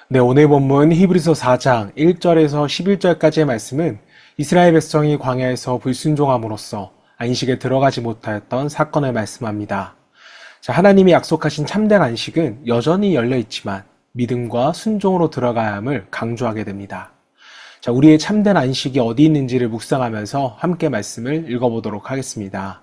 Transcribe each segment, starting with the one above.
네, 오늘 본문 히브리서 4장 1절에서 11절까지의 말씀은 이스라엘 백성이 광야에서 불순종함으로써 안식에 들어가지 못하였던 사건을 말씀합니다. 자, 하나님이 약속하신 참된 안식은 여전히 열려 있지만 믿음과 순종으로 들어가야 함을 강조하게 됩니다. 자, 우리의 참된 안식이 어디 있는지를 묵상하면서 함께 말씀을 읽어보도록 하겠습니다.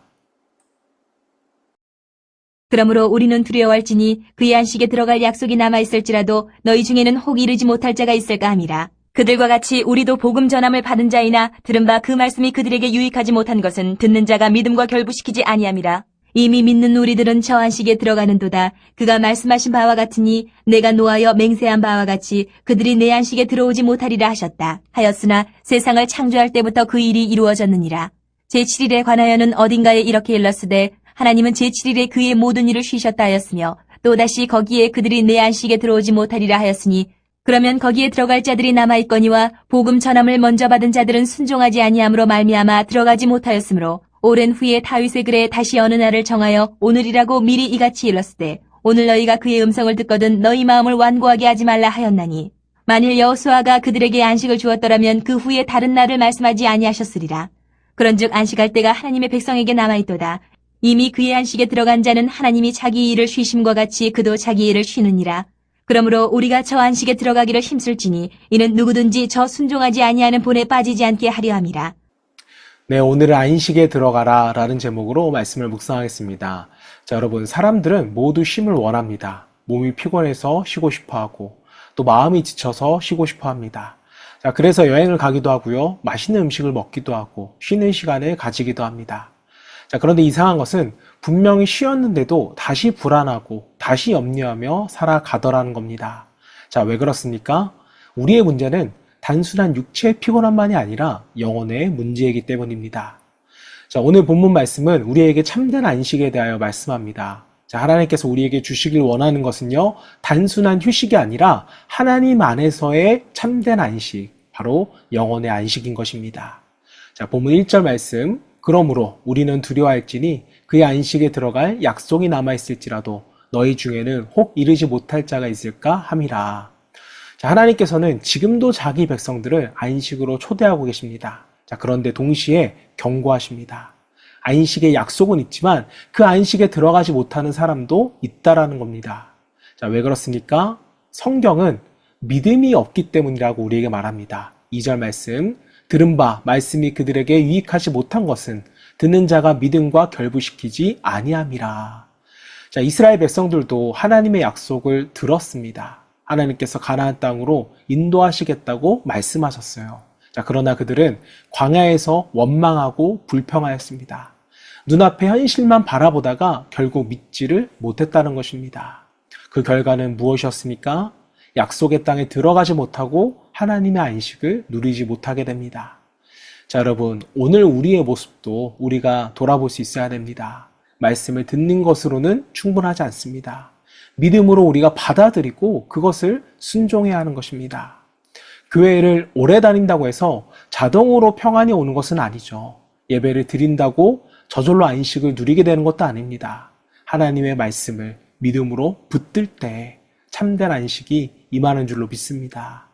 그러므로 우리는 두려워할지니 그의 안식에 들어갈 약속이 남아있을지라도 너희 중에는 혹 이르지 못할 자가 있을까 함이라. 그들과 같이 우리도 복음 전함을 받은 자이나 들은 바 그 말씀이 그들에게 유익하지 못한 것은 듣는 자가 믿음과 결부시키지 아니함이라. 이미 믿는 우리들은 저 안식에 들어가는도다. 그가 말씀하신 바와 같으니 내가 노하여 맹세한 바와 같이 그들이 내 안식에 들어오지 못하리라 하셨다. 하였으나 세상을 창조할 때부터 그 일이 이루어졌느니라. 제7일에 관하여는 어딘가에 이렇게 일렀으되 하나님은 제7일에 그의 모든 일을 쉬셨다 하였으며 또다시 거기에 그들이 내 안식에 들어오지 못하리라 하였으니 그러면 거기에 들어갈 자들이 남아있거니와 복음 전함을 먼저 받은 자들은 순종하지 아니함으로 말미암아 들어가지 못하였으므로 오랜 후에 다윗의 글에 다시 어느 날을 정하여 오늘이라고 미리 이같이 일렀으되 오늘 너희가 그의 음성을 듣거든 너희 마음을 완고하게 하지 말라 하였나니 만일 여호수아가 그들에게 안식을 주었더라면 그 후에 다른 날을 말씀하지 아니하셨으리라. 그런즉 안식할 때가 하나님의 백성에게 남아있도다. 이미 그의 안식에 들어간 자는 하나님이 자기 일을 쉬심과 같이 그도 자기 일을 쉬느니라. 그러므로 우리가 저 안식에 들어가기를 힘쓸지니 이는 누구든지 저 순종하지 아니하는 본에 빠지지 않게 하려 함이라. 네, 오늘은 안식에 들어가라 라는 제목으로 말씀을 묵상하겠습니다. 자, 여러분, 사람들은 모두 쉼을 원합니다. 몸이 피곤해서 쉬고 싶어 하고 또 마음이 지쳐서 쉬고 싶어 합니다. 자, 그래서 여행을 가기도 하고요. 맛있는 음식을 먹기도 하고 쉬는 시간을 가지기도 합니다. 자, 그런데 이상한 것은 분명히 쉬었는데도 다시 불안하고 다시 염려하며 살아가더라는 겁니다. 자, 왜 그렇습니까? 우리의 문제는 단순한 육체의 피곤함만이 아니라 영혼의 문제이기 때문입니다. 자, 오늘 본문 말씀은 우리에게 참된 안식에 대하여 말씀합니다. 자, 하나님께서 우리에게 주시길 원하는 것은요, 단순한 휴식이 아니라 하나님 안에서의 참된 안식, 바로 영혼의 안식인 것입니다. 자, 본문 1절 말씀. 그러므로 우리는 두려워할지니 그의 안식에 들어갈 약속이 남아있을지라도 너희 중에는 혹 이르지 못할 자가 있을까 함이라. 자, 하나님께서는 지금도 자기 백성들을 안식으로 초대하고 계십니다. 자, 그런데 동시에 경고하십니다. 안식의 약속은 있지만 그 안식에 들어가지 못하는 사람도 있다라는 겁니다. 자, 왜 그렇습니까? 성경은 믿음이 없기 때문이라고 우리에게 말합니다. 2절 말씀. 들은 바 말씀이 그들에게 유익하지 못한 것은 듣는 자가 믿음과 결부시키지 아니함이라. 자, 이스라엘 백성들도 하나님의 약속을 들었습니다. 하나님께서 가나안 땅으로 인도하시겠다고 말씀하셨어요. 자, 그러나 그들은 광야에서 원망하고 불평하였습니다. 눈앞의 현실만 바라보다가 결국 믿지를 못했다는 것입니다. 그 결과는 무엇이었습니까? 약속의 땅에 들어가지 못하고 하나님의 안식을 누리지 못하게 됩니다. 자, 여러분, 오늘 우리의 모습도 우리가 돌아볼 수 있어야 됩니다. 말씀을 듣는 것으로는 충분하지 않습니다. 믿음으로 우리가 받아들이고 그것을 순종해야 하는 것입니다. 교회를 오래 다닌다고 해서 자동으로 평안이 오는 것은 아니죠. 예배를 드린다고 저절로 안식을 누리게 되는 것도 아닙니다. 하나님의 말씀을 믿음으로 붙들 때 참된 안식이 임하는 줄로 믿습니다.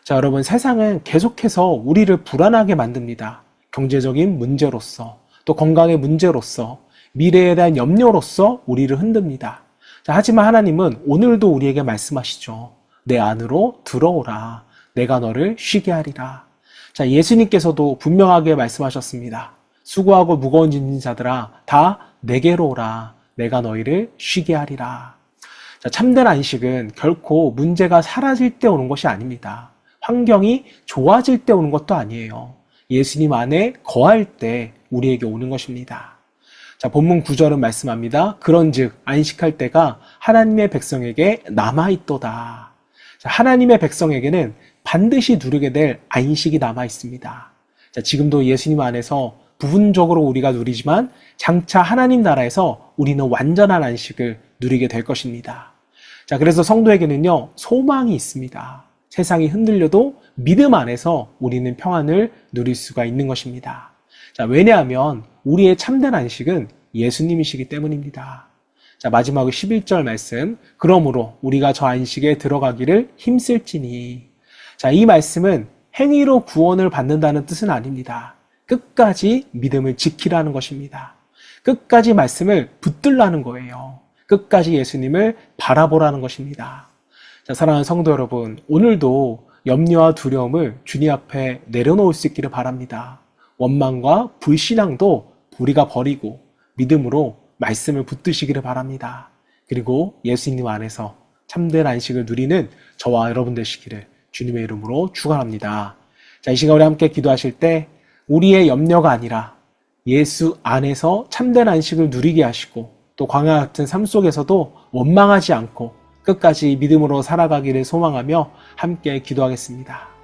자, 여러분, 세상은 계속해서 우리를 불안하게 만듭니다. 경제적인 문제로서, 또 건강의 문제로서, 미래에 대한 염려로서 우리를 흔듭니다. 자, 하지만 하나님은 오늘도 우리에게 말씀하시죠. 내 안으로 들어오라. 내가 너를 쉬게 하리라. 자, 예수님께서도 분명하게 말씀하셨습니다. 수고하고 무거운 짐진 자들아, 다 내게로 오라. 내가 너희를 쉬게 하리라. 자, 참된 안식은 결코 문제가 사라질 때 오는 것이 아닙니다. 환경이 좋아질 때 오는 것도 아니에요. 예수님 안에 거할 때 우리에게 오는 것입니다. 자, 본문 9절은 말씀합니다. 그런즉 안식할 때가 하나님의 백성에게 남아있도다. 자, 하나님의 백성에게는 반드시 누리게 될 안식이 남아있습니다. 자, 지금도 예수님 안에서 부분적으로 우리가 누리지만 장차 하나님 나라에서 우리는 완전한 안식을 누리게 될 것입니다. 자, 그래서 성도에게는요, 소망이 있습니다. 세상이 흔들려도 믿음 안에서 우리는 평안을 누릴 수가 있는 것입니다. 자, 왜냐하면 우리의 참된 안식은 예수님이시기 때문입니다. 자, 마지막으로 11절 말씀. 그러므로 우리가 저 안식에 들어가기를 힘쓸지니. 자, 이 말씀은 행위로 구원을 받는다는 뜻은 아닙니다. 끝까지 믿음을 지키라는 것입니다. 끝까지 말씀을 붙들라는 거예요. 끝까지 예수님을 바라보라는 것입니다. 자, 사랑하는 성도 여러분, 오늘도 염려와 두려움을 주님 앞에 내려놓을 수 있기를 바랍니다. 원망과 불신앙도 우리가 버리고 믿음으로 말씀을 붙드시기를 바랍니다. 그리고 예수님 안에서 참된 안식을 누리는 저와 여러분 되시기를 주님의 이름으로 축원합니다. 자, 이 시간 우리 함께 기도하실 때 우리의 염려가 아니라 예수 안에서 참된 안식을 누리게 하시고 또 광야 같은 삶 속에서도 원망하지 않고 끝까지 믿음으로 살아가기를 소망하며 함께 기도하겠습니다.